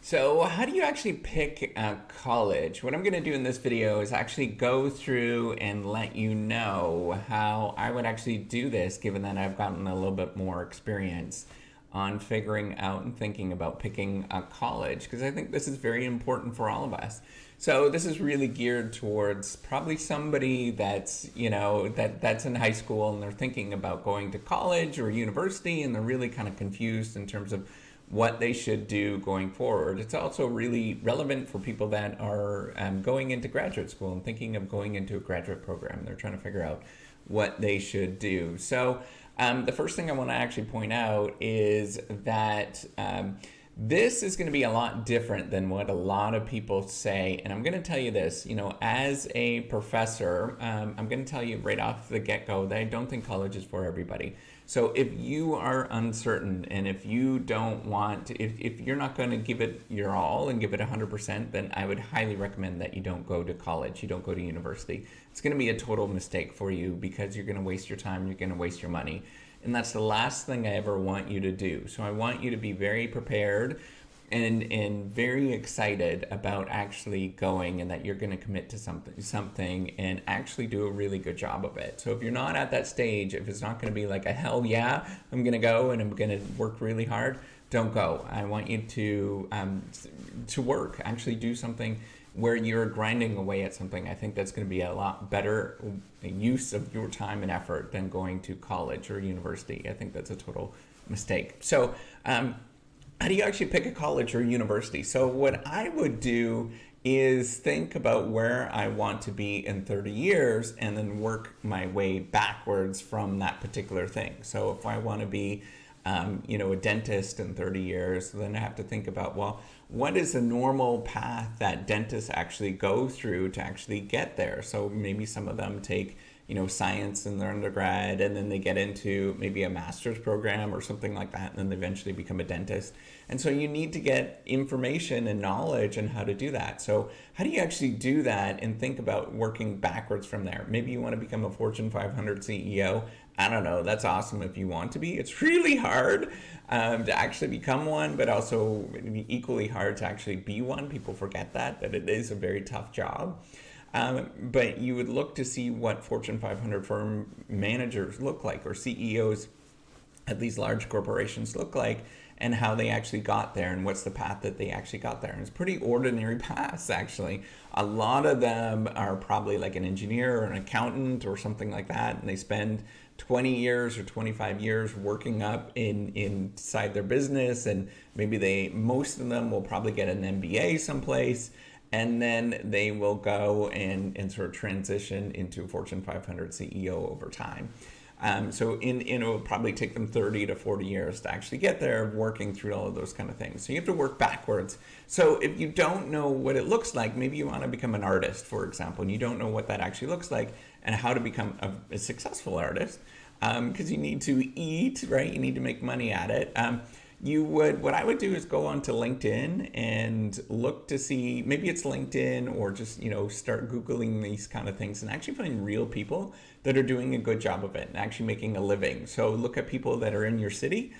So how do you actually pick a college? What I'm going to do in this video is actually go through and let you know how I would actually do this, given that I've gotten a little bit more experience on figuring out and thinking about picking a college, because I think this is very important for all of us. So this is really geared towards probably somebody that's, that's in high school and they're thinking about going to college or university, and they're really kind of confused in terms of what they should do going forward. It's also really relevant for people that are going into graduate school and thinking of going into a graduate program. They're trying to figure out what they should do. So the first thing I want to actually point out is that this is going to be a lot different than what a lot of people say. And I'm going to tell you this, as a professor, I'm going to tell you right off the get-go that I don't think college is for everybody. So if you are uncertain, and if you don't want to, if you're not going to give it your all and give it 100%, then I would highly recommend that you don't go to college, you don't go to university. It's going to be a total mistake for you, because you're going to waste your time, you're going to waste your money. And that's the last thing I ever want you to do. So I want you to be very prepared and very excited about actually going, and that you're going to commit to something and actually do a really good job of it. So if you're not at that stage, if it's not going to be like a hell yeah, I'm going to go and I'm going to work really hard, don't go. I want you to work, actually do something where you're grinding away at something. I think that's going to be a lot better use of your time and effort than going to college or university. I think that's a total mistake. So how do you actually pick a college or university? So what I would do is think about where I want to be in 30 years and then work my way backwards from that particular thing. So if I want to be a dentist in 30 years, then I have to think about, well, what is the normal path that dentists actually go through to actually get there? So maybe some of them take science in their undergrad, and then they get into maybe a master's program or something like that, and then they eventually become a dentist. And so you need to get information and knowledge on how to do that. So how do you actually do that and think about working backwards from there? Maybe you want to become a Fortune 500 CEO. I don't know, that's awesome if you want to be. It's really hard to actually become one, but also equally hard to actually be one. People forget that it is a very tough job. But you would look to see what Fortune 500 firm managers look like, or CEOs at these large corporations look like, and how they actually got there, and what's the path that they actually got there. And it's pretty ordinary paths, actually. A lot of them are probably like an engineer or an accountant or something like that, and they spend 20 years or 25 years working up inside their business, and maybe most of them will probably get an MBA someplace, and then they will go and sort of transition into a Fortune 500 CEO over time. So it will probably take them 30 to 40 years to actually get there, working through all of those kind of things. So you have to work backwards. So if you don't know what it looks like, maybe you want to become an artist, for example, and you don't know what that actually looks like and how to become a successful artist, because you need to eat, right? You need to make money at it. What I would do is go onto LinkedIn and look to see, maybe it's LinkedIn, or just, start Googling these kind of things and actually find real people that are doing a good job of it and actually making a living. So look at people that are in your city,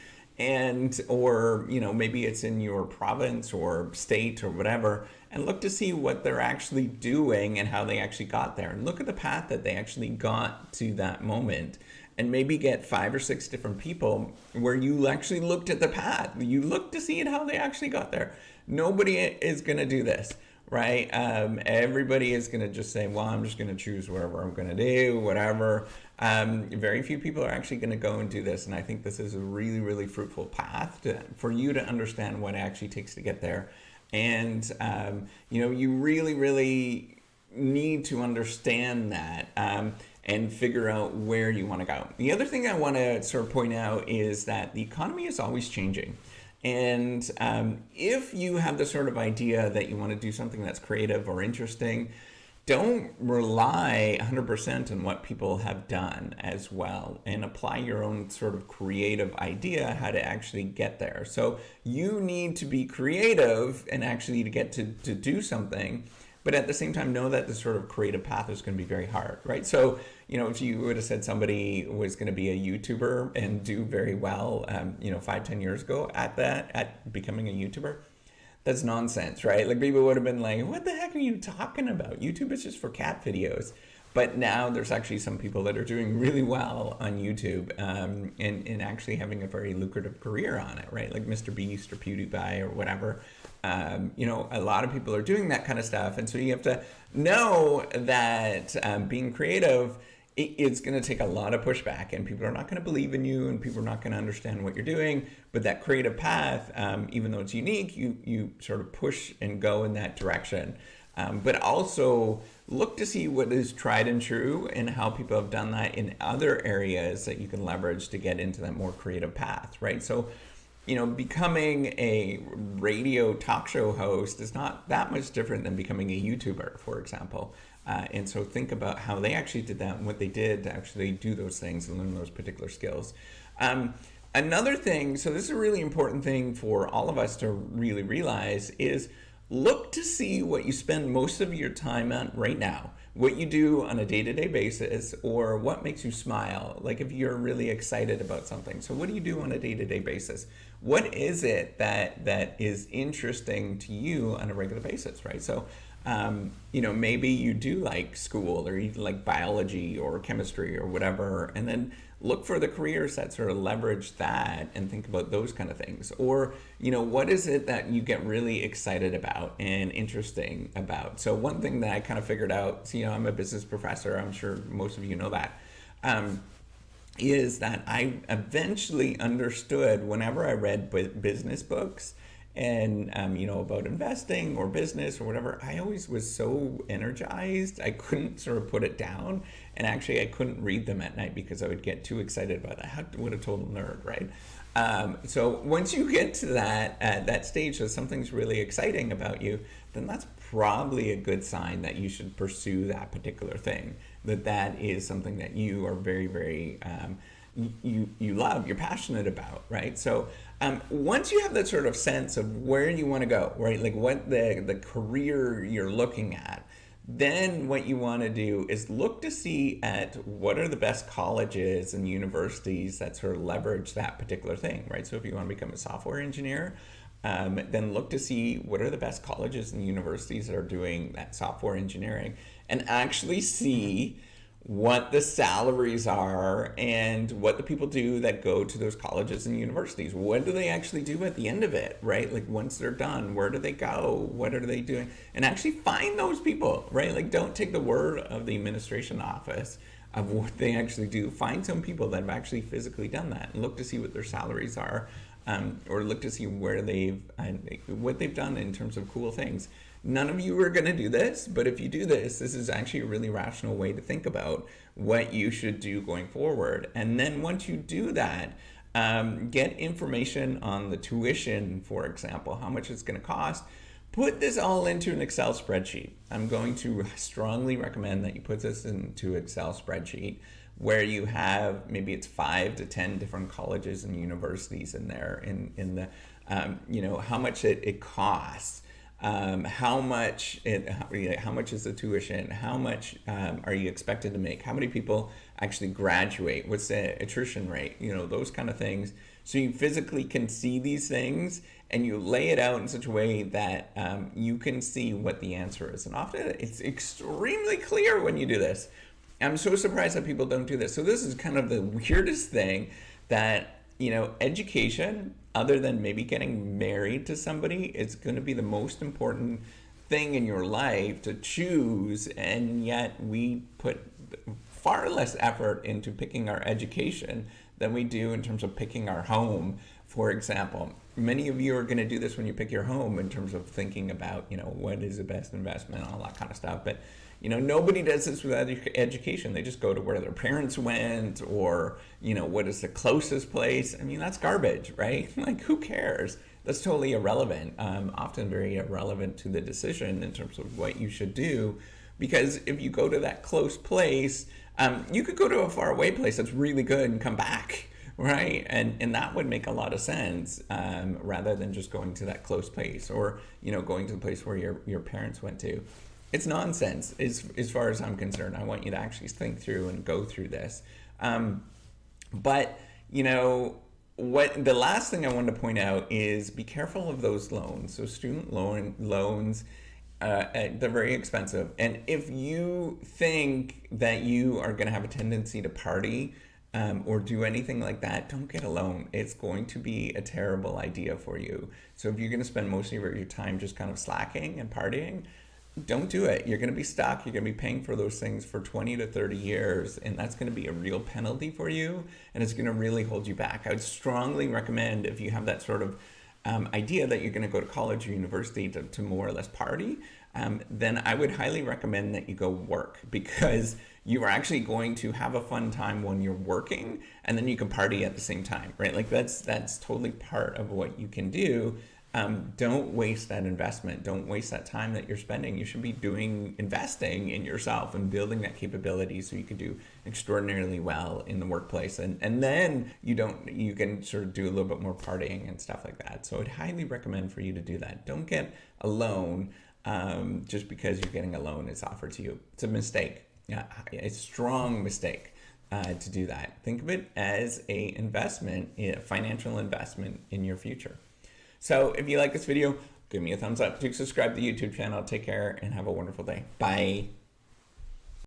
or maybe it's in your province or state or whatever, and look to see what they're actually doing and how they actually got there, and look at the path that they actually got to that moment. And maybe get 5 or 6 different people where you actually looked at the path. You looked to see how they actually got there. Nobody is going to do this, right? Everybody is going to just say, well, I'm just going to choose whatever I'm going to do, whatever. Very few people are actually going to go and do this. And I think this is a really, really fruitful path for you to understand what it actually takes to get there. And, you really, really need to understand that. And figure out where you want to go. The other thing I want to sort of point out is that the economy is always changing. And if you have the sort of idea that you want to do something that's creative or interesting, don't rely 100% on what people have done as well, and apply your own sort of creative idea how to actually get there. So you need to be creative and actually to get to do something, but at the same time know that the sort of creative path is going to be very hard, right? So, if you would have said somebody was going to be a YouTuber and do very well, 5-10 years ago at becoming a YouTuber, that's nonsense, right? Like people would have been like, what the heck are you talking about? YouTube is just for cat videos. But now there's actually some people that are doing really well on YouTube, and actually having a very lucrative career on it, right? Like Mr. Beast or PewDiePie or whatever. A lot of people are doing that kind of stuff. And so you have to know that being creative, it's going to take a lot of pushback, and people are not going to believe in you, and people are not going to understand what you're doing. But that creative path, even though it's unique, you sort of push and go in that direction. But also look to see what is tried and true and how people have done that in other areas that you can leverage to get into that more creative path, right? So, becoming a radio talk show host is not that much different than becoming a YouTuber, for example. And so think about how they actually did that and what they did to actually do those things and learn those particular skills. Another thing, so this is a really important thing for all of us to really realize, is look to see what you spend most of your time on right now, what you do on a day-to-day basis, or what makes you smile. Like if you're really excited about something. So what do you do on a day-to-day basis? What is it that is interesting to you on a regular basis, right? So, maybe you do like school, or you like biology or chemistry or whatever, and then look for the careers that sort of leverage that and think about those kind of things. Or, what is it that you get really excited about and interesting about? So one thing that I kind of figured out, so, I'm a business professor, I'm sure most of you know that, is that I eventually understood whenever I read business books and about investing or business or whatever, I always was so energized I couldn't sort of put it down, and actually I couldn't read them at night because I would get too excited about it. I would a total nerd, right? So once you get to that stage that something's really exciting about you, then that's probably a good sign that you should pursue that particular thing, that is something that you are very, very you love, you're passionate about, right? So once you have that sort of sense of where you want to go, right, like what the career you're looking at, then what you want to do is look to see at what are the best colleges and universities that sort of leverage that particular thing, right? So if you want to become a software engineer, then look to see what are the best colleges and universities that are doing that software engineering, and actually see what the salaries are and what the people do that go to those colleges and universities. What do they actually do at the end of it, right? Like once they're done, where do they go? What are they doing? And actually find those people, right? Like don't take the word of the administration office of what they actually do. Find some people that have actually physically done that and look to see what their salaries are, or look to see where what they've done in terms of cool things. None of you are going to do this, but if you do this, this is actually a really rational way to think about what you should do going forward. And then once you do that, get information on the tuition, for example, how much it's going to cost. Put this all into an Excel spreadsheet. I'm going to strongly recommend that you put this into an Excel spreadsheet where you have maybe it's 5 to 10 different colleges and universities in there, in the how much it costs. How much is the tuition? How much are you expected to make? How many people actually graduate? What's the attrition rate? Those kind of things. So you physically can see these things and you lay it out in such a way that you can see what the answer is. And often it's extremely clear when you do this. I'm so surprised that people don't do this. So this is kind of the weirdest thing that, education, other than maybe getting married to somebody, it's going to be the most important thing in your life to choose, and yet we put far less effort into picking our education than we do in terms of picking our home, for example. Many of you are going to do this when you pick your home in terms of thinking about, what is the best investment and all that kind of stuff. But nobody does this with education. They just go to where their parents went, or, what is the closest place. I mean, that's garbage, right? Like, who cares? That's totally irrelevant, often very irrelevant to the decision in terms of what you should do. Because if you go to that close place, you could go to a faraway place that's really good and come back, right? And that would make a lot of sense, rather than just going to that close place, or, going to the place where your parents went to. It's nonsense as far as I'm concerned. I want you to actually think through and go through this. But, what the last thing I wanted to point out is be careful of those loans. So student loans, they're very expensive. And if you think that you are going to have a tendency to party or do anything like that, don't get a loan. It's going to be a terrible idea for you. So if you're going to spend most of your time just kind of slacking and partying, don't do it. You're going to be stuck. You're going to be paying for those things for 20 to 30 years, and that's going to be a real penalty for you, and it's going to really hold you back. I would strongly recommend, if you have that sort of idea that you're going to go to college or university to more or less party, then I would highly recommend that you go work, because you are actually going to have a fun time when you're working, and then you can party at the same time, right? Like that's totally part of what you can do. Don't waste that investment. Don't waste that time that you're spending. You should be investing in yourself and building that capability so you can do extraordinarily well in the workplace. And then you can sort of do a little bit more partying and stuff like that. So I'd highly recommend for you to do that. Don't get a loan just because you're getting a loan is offered to you. It's a mistake. Yeah, a strong mistake to do that. Think of it as a financial investment in your future. So if you like this video, give me a thumbs up. Do subscribe to the YouTube channel. Take care and have a wonderful day. Bye.